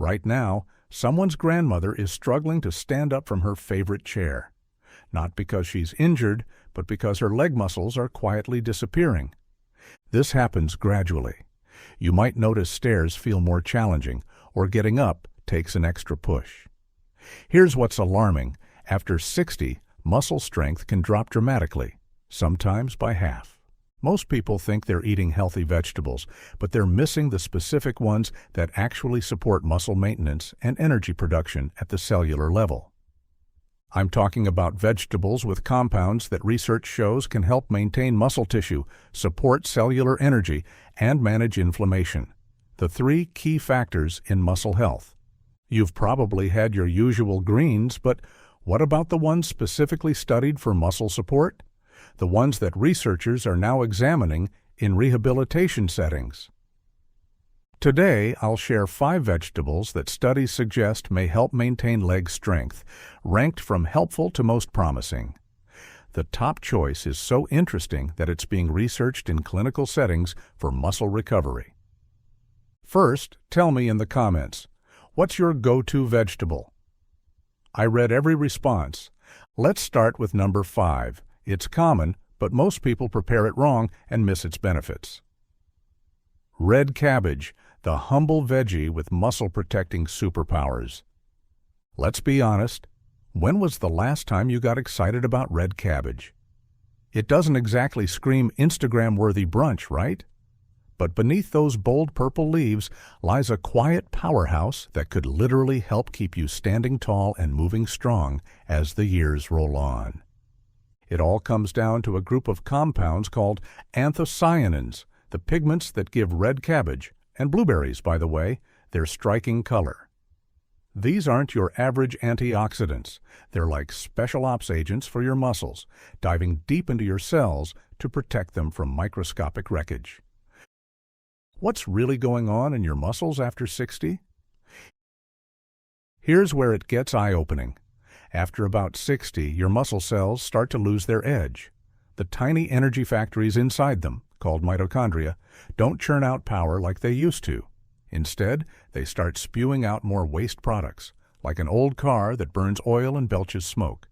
Right now, someone's grandmother is struggling to stand up from her favorite chair. Not because she's injured, but because her leg muscles are quietly disappearing. This happens gradually. You might notice stairs feel more challenging, or getting up takes an extra push. Here's what's alarming. After 60, muscle strength can drop dramatically, sometimes by half. Most people think they're eating healthy vegetables, but they're missing the specific ones that actually support muscle maintenance and energy production at the cellular level. I'm talking about vegetables with compounds that research shows can help maintain muscle tissue, support cellular energy, and manage inflammation. The three key factors in muscle health. You've probably had your usual greens, but what about the ones specifically studied for muscle support? The ones that researchers are now examining in rehabilitation settings. Today, I'll share 5 vegetables that studies suggest may help maintain leg strength, ranked from helpful to most promising. The top choice is so interesting that it's being researched in clinical settings for muscle recovery. First, tell me in the comments, what's your go-to vegetable? I read every response. Let's start with number 5. It's common, but most people prepare it wrong and miss its benefits. Red cabbage, the humble veggie with muscle-protecting superpowers. Let's be honest, when was the last time you got excited about red cabbage? It doesn't exactly scream Instagram-worthy brunch, right? But beneath those bold purple leaves lies a quiet powerhouse that could literally help keep you standing tall and moving strong as the years roll on. It all comes down to a group of compounds called anthocyanins, the pigments that give red cabbage, and blueberries, by the way, their striking color. These aren't your average antioxidants. They're like special ops agents for your muscles, diving deep into your cells to protect them from microscopic wreckage. What's really going on in your muscles after 60? Here's where it gets eye-opening. After about 60, your muscle cells start to lose their edge. The tiny energy factories inside them, called mitochondria, don't churn out power like they used to. Instead, they start spewing out more waste products, like an old car that burns oil and belches smoke.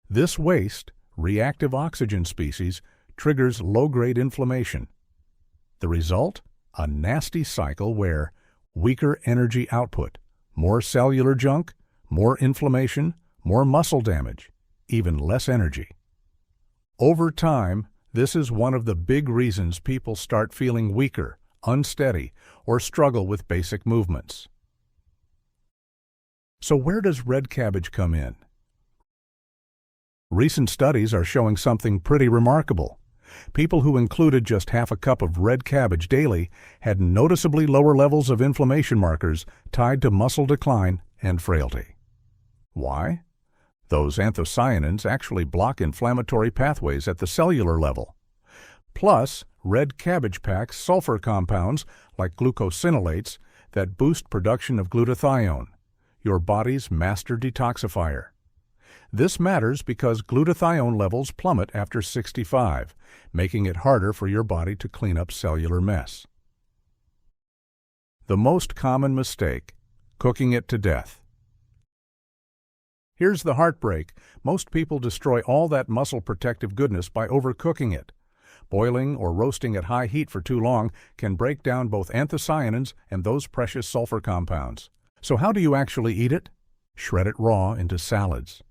This waste, reactive oxygen species, triggers low-grade inflammation. The result? A nasty cycle where weaker energy output, more cellular junk, more inflammation, more muscle damage, even less energy. Over time, this is one of the big reasons people start feeling weaker, unsteady, or struggle with basic movements. So where does red cabbage come in? Recent studies are showing something pretty remarkable. People who included just half a cup of red cabbage daily had noticeably lower levels of inflammation markers tied to muscle decline and frailty. Why? Those anthocyanins actually block inflammatory pathways at the cellular level. Plus, red cabbage packs sulfur compounds like glucosinolates that boost production of glutathione, your body's master detoxifier. This matters because glutathione levels plummet after 65, making it harder for your body to clean up cellular mess. The most common mistake: cooking it to death. Here's the heartbreak. Most people destroy all that muscle protective goodness by overcooking it. Boiling or roasting at high heat for too long can break down both anthocyanins and those precious sulfur compounds. So how do you actually eat it? Shred it raw into salads.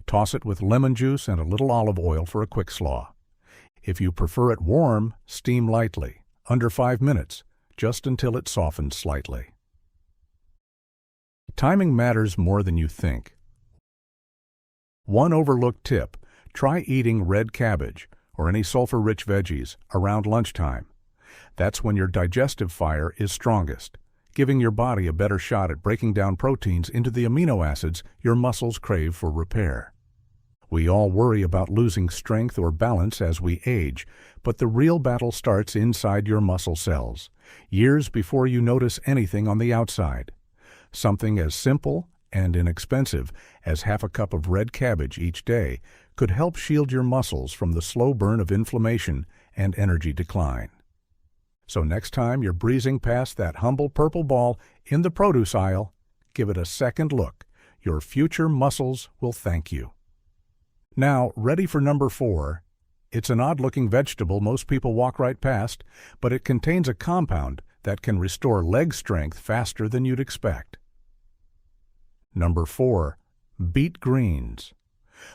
Toss it with lemon juice and a little olive oil for a quick slaw. If you prefer it warm, steam lightly, under 5 minutes, just until it softens slightly. Timing matters more than you think. One overlooked tip: try eating red cabbage or any sulfur-rich veggies around lunchtime. That's when your digestive fire is strongest, giving your body a better shot at breaking down proteins into the amino acids your muscles crave for repair. We all worry about losing strength or balance as we age, but the real battle starts inside your muscle cells, years before you notice anything on the outside. Something as simple and inexpensive as half a cup of red cabbage each day could help shield your muscles from the slow burn of inflammation and energy decline. So next time you're breezing past that humble purple ball in the produce aisle, give it a second look. Your future muscles will thank you. Now, ready for number 4. It's an odd-looking vegetable most people walk right past, but it contains a compound that can restore leg strength faster than you'd expect. Number 4. Beet greens.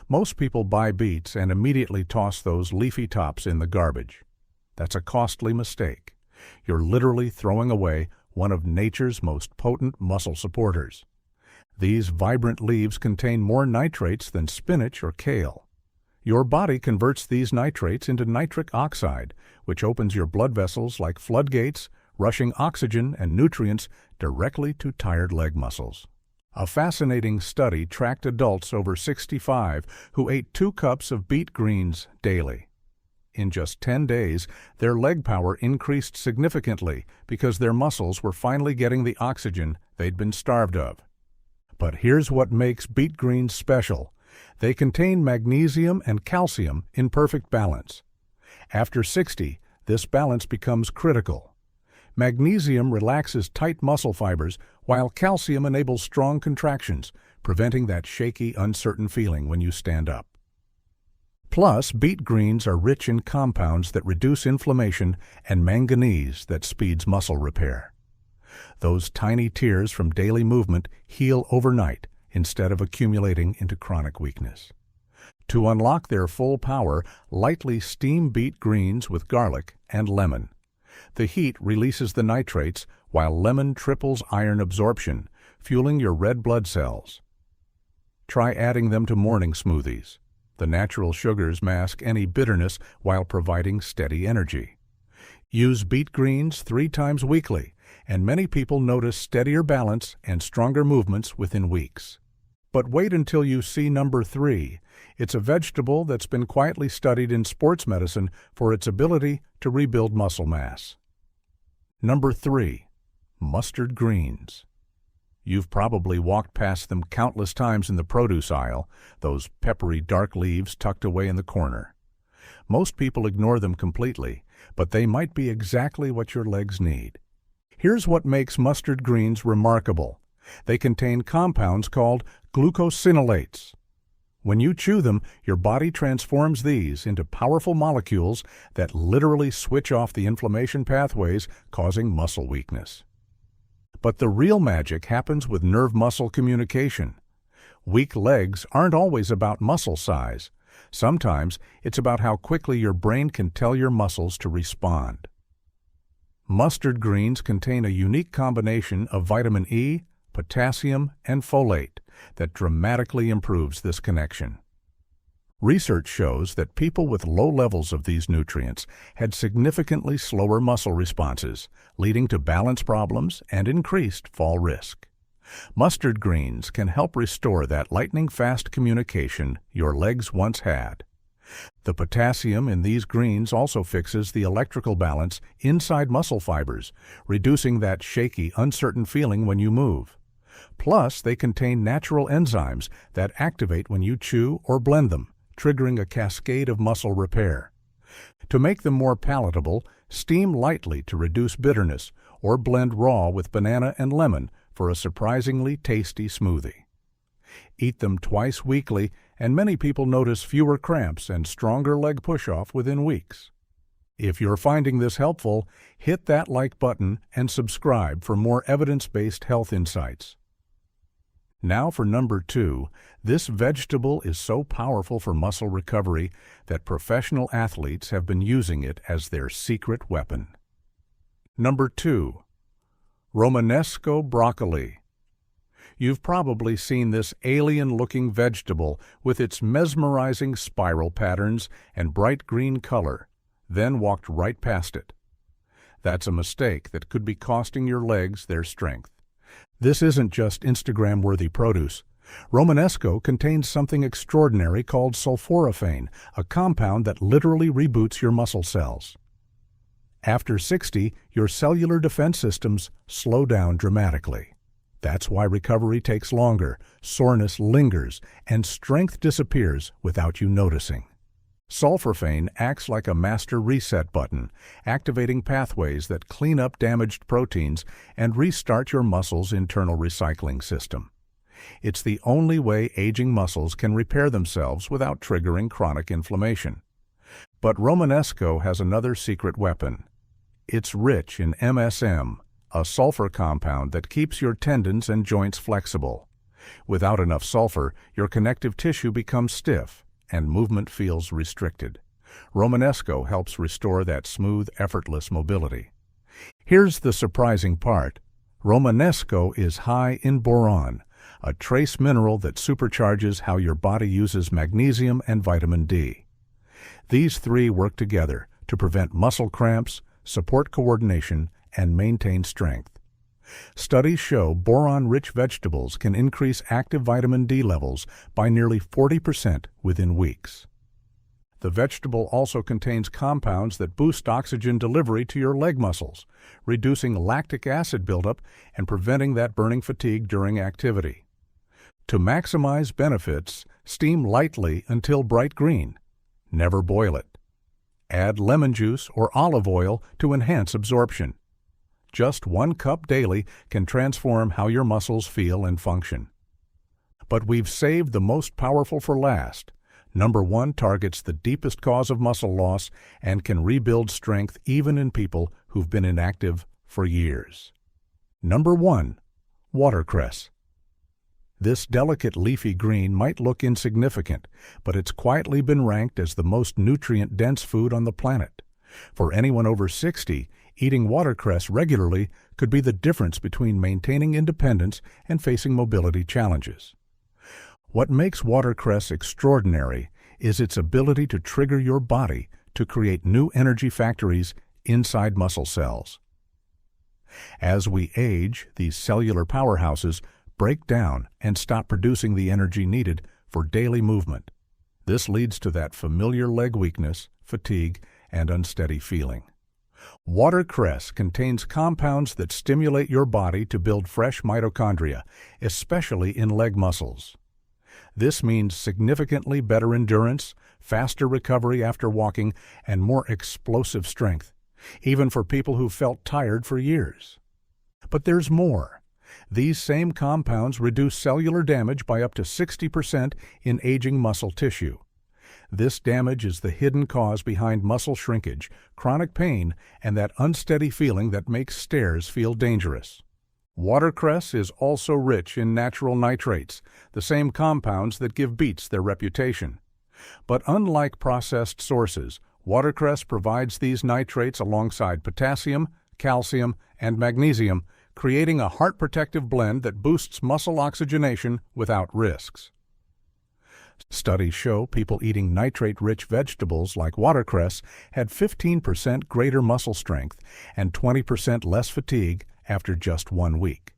Most people buy beets and immediately toss those leafy tops in the garbage. That's a costly mistake. You're literally throwing away one of nature's most potent muscle supporters. These vibrant leaves contain more nitrates than spinach or kale. Your body converts these nitrates into nitric oxide, which opens your blood vessels like floodgates, rushing oxygen and nutrients directly to tired leg muscles. A fascinating study tracked adults over 65 who ate 2 cups of beet greens daily. In just 10 days, their leg power increased significantly because their muscles were finally getting the oxygen they'd been starved of. But here's what makes beet greens special. They contain magnesium and calcium in perfect balance. After 60, this balance becomes critical. Magnesium relaxes tight muscle fibers, while calcium enables strong contractions, preventing that shaky, uncertain feeling when you stand up. Plus, beet greens are rich in compounds that reduce inflammation and manganese that speeds muscle repair. Those tiny tears from daily movement heal overnight instead of accumulating into chronic weakness. To unlock their full power, lightly steam beet greens with garlic and lemon. The heat releases the nitrates, while lemon triples iron absorption, fueling your red blood cells. Try adding them to morning smoothies. The natural sugars mask any bitterness while providing steady energy. Use beet greens 3 times weekly, and many people notice steadier balance and stronger movements within weeks. But wait until you see number 3. It's a vegetable that's been quietly studied in sports medicine for its ability to rebuild muscle mass. Number 3. Mustard greens. You've probably walked past them countless times in the produce aisle, those peppery dark leaves tucked away in the corner. Most people ignore them completely, but they might be exactly what your legs need. Here's what makes mustard greens remarkable. They contain compounds called glucosinolates. When you chew them, your body transforms these into powerful molecules that literally switch off the inflammation pathways causing muscle weakness. But the real magic happens with nerve-muscle communication. Weak legs aren't always about muscle size. Sometimes it's about how quickly your brain can tell your muscles to respond. Mustard greens contain a unique combination of vitamin E, potassium, and folate that dramatically improves this connection. Research shows that people with low levels of these nutrients had significantly slower muscle responses, leading to balance problems and increased fall risk. Mustard greens can help restore that lightning-fast communication your legs once had. The potassium in these greens also fixes the electrical balance inside muscle fibers, reducing that shaky, uncertain feeling when you move. Plus, they contain natural enzymes that activate when you chew or blend them, triggering a cascade of muscle repair. To make them more palatable, steam lightly to reduce bitterness, or blend raw with banana and lemon for a surprisingly tasty smoothie. Eat them twice weekly, and many people notice fewer cramps and stronger leg push-off within weeks. If you're finding this helpful, hit that like button and subscribe for more evidence-based health insights. Now for number 2, this vegetable is so powerful for muscle recovery that professional athletes have been using it as their secret weapon. Number 2. Romanesco broccoli. You've probably seen this alien-looking vegetable with its mesmerizing spiral patterns and bright green color, then walked right past it. That's a mistake that could be costing your legs their strength. This isn't just Instagram-worthy produce. Romanesco contains something extraordinary called sulforaphane, a compound that literally reboots your muscle cells. After 60, your cellular defense systems slow down dramatically. That's why recovery takes longer, soreness lingers, and strength disappears without you noticing. Sulforaphane acts like a master reset button, activating pathways that clean up damaged proteins and restart your muscle's internal recycling system. It's the only way aging muscles can repair themselves without triggering chronic inflammation. But Romanesco has another secret weapon. It's rich in MSM, a sulfur compound that keeps your tendons and joints flexible. Without enough sulfur, your connective tissue becomes stiff and movement feels restricted. Romanesco helps restore that smooth, effortless mobility. Here's the surprising part. Romanesco is high in boron, a trace mineral that supercharges how your body uses magnesium and vitamin D. These three work together to prevent muscle cramps, support coordination, and maintain strength. Studies show boron-rich vegetables can increase active vitamin D levels by nearly 40% within weeks. The vegetable also contains compounds that boost oxygen delivery to your leg muscles, reducing lactic acid buildup and preventing that burning fatigue during activity. To maximize benefits, steam lightly until bright green. Never boil it. Add lemon juice or olive oil to enhance absorption. Just 1 cup daily can transform how your muscles feel and function. But we've saved the most powerful for last. Number 1 targets the deepest cause of muscle loss and can rebuild strength even in people who've been inactive for years. Number 1. Watercress. This delicate leafy green might look insignificant, but it's quietly been ranked as the most nutrient-dense food on the planet. For anyone over 60, eating watercress regularly could be the difference between maintaining independence and facing mobility challenges. What makes watercress extraordinary is its ability to trigger your body to create new energy factories inside muscle cells. As we age, these cellular powerhouses break down and stop producing the energy needed for daily movement. This leads to that familiar leg weakness, fatigue, and unsteady feeling. Watercress contains compounds that stimulate your body to build fresh mitochondria, especially in leg muscles. This means significantly better endurance, faster recovery after walking, and more explosive strength, even for people who felt tired for years. But there's more. These same compounds reduce cellular damage by up to 60% in aging muscle tissue. This damage is the hidden cause behind muscle shrinkage, chronic pain, and that unsteady feeling that makes stairs feel dangerous. Watercress is also rich in natural nitrates, the same compounds that give beets their reputation. But unlike processed sources, watercress provides these nitrates alongside potassium, calcium, and magnesium, creating a heart-protective blend that boosts muscle oxygenation without risks. Studies show people eating nitrate-rich vegetables like watercress had 15% greater muscle strength and 20% less fatigue after just 1 week.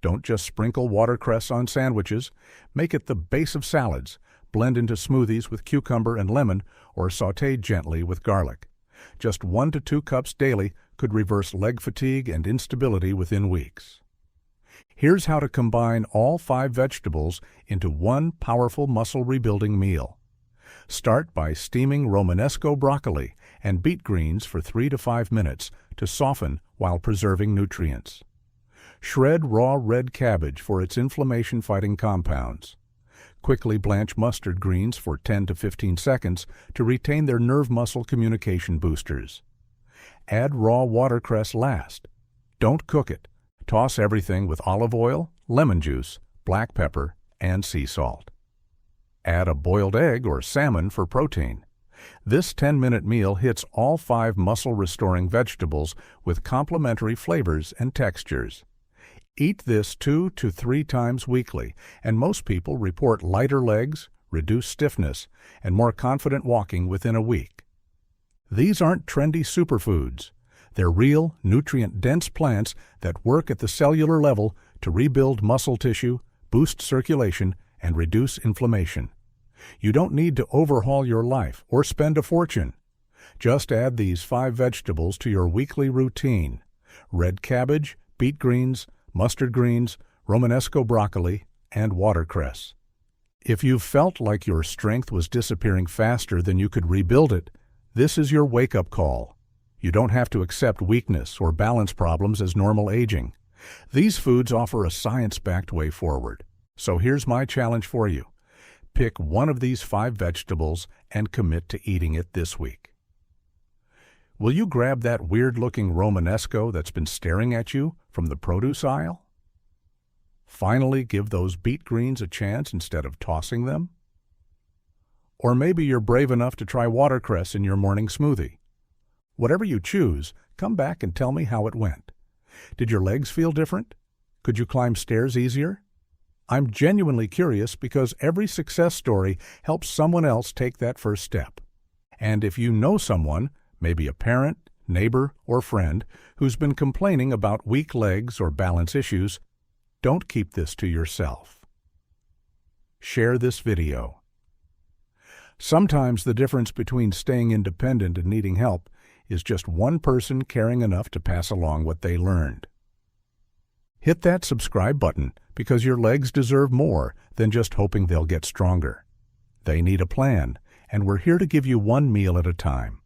Don't just sprinkle watercress on sandwiches. Make it the base of salads, blend into smoothies with cucumber and lemon, or sauté gently with garlic. Just 1 to 2 cups daily could reverse leg fatigue and instability within weeks. Here's how to combine all 5 vegetables into one powerful muscle rebuilding meal. Start by steaming Romanesco broccoli and beet greens for 3 to 5 minutes to soften while preserving nutrients. Shred raw red cabbage for its inflammation-fighting compounds. Quickly blanch mustard greens for 10 to 15 seconds to retain their nerve muscle communication boosters. Add raw watercress last. Don't cook it. Toss everything with olive oil, lemon juice, black pepper, and sea salt. Add a boiled egg or salmon for protein. This 10-minute meal hits all 5 muscle-restoring vegetables with complementary flavors and textures. Eat this 2 to 3 times weekly, and most people report lighter legs, reduced stiffness, and more confident walking within a week. These aren't trendy superfoods. They're real, nutrient-dense plants that work at the cellular level to rebuild muscle tissue, boost circulation, and reduce inflammation. You don't need to overhaul your life or spend a fortune. Just add these 5 vegetables to your weekly routine: red cabbage, beet greens, mustard greens, Romanesco broccoli, and watercress. If you've felt like your strength was disappearing faster than you could rebuild it, this is your wake-up call. You don't have to accept weakness or balance problems as normal aging. These foods offer a science-backed way forward. So here's my challenge for you. Pick one of these 5 vegetables and commit to eating it this week. Will you grab that weird-looking Romanesco that's been staring at you from the produce aisle? Finally give those beet greens a chance instead of tossing them? Or maybe you're brave enough to try watercress in your morning smoothie. Whatever you choose, come back and tell me how it went. Did your legs feel different? Could you climb stairs easier? I'm genuinely curious because every success story helps someone else take that first step. And if you know someone, maybe a parent, neighbor, or friend, who's been complaining about weak legs or balance issues, don't keep this to yourself. Share this video. Sometimes the difference between staying independent and needing help is just one person caring enough to pass along what they learned. Hit that subscribe button because your legs deserve more than just hoping they'll get stronger. They need a plan, and we're here to give you one meal at a time.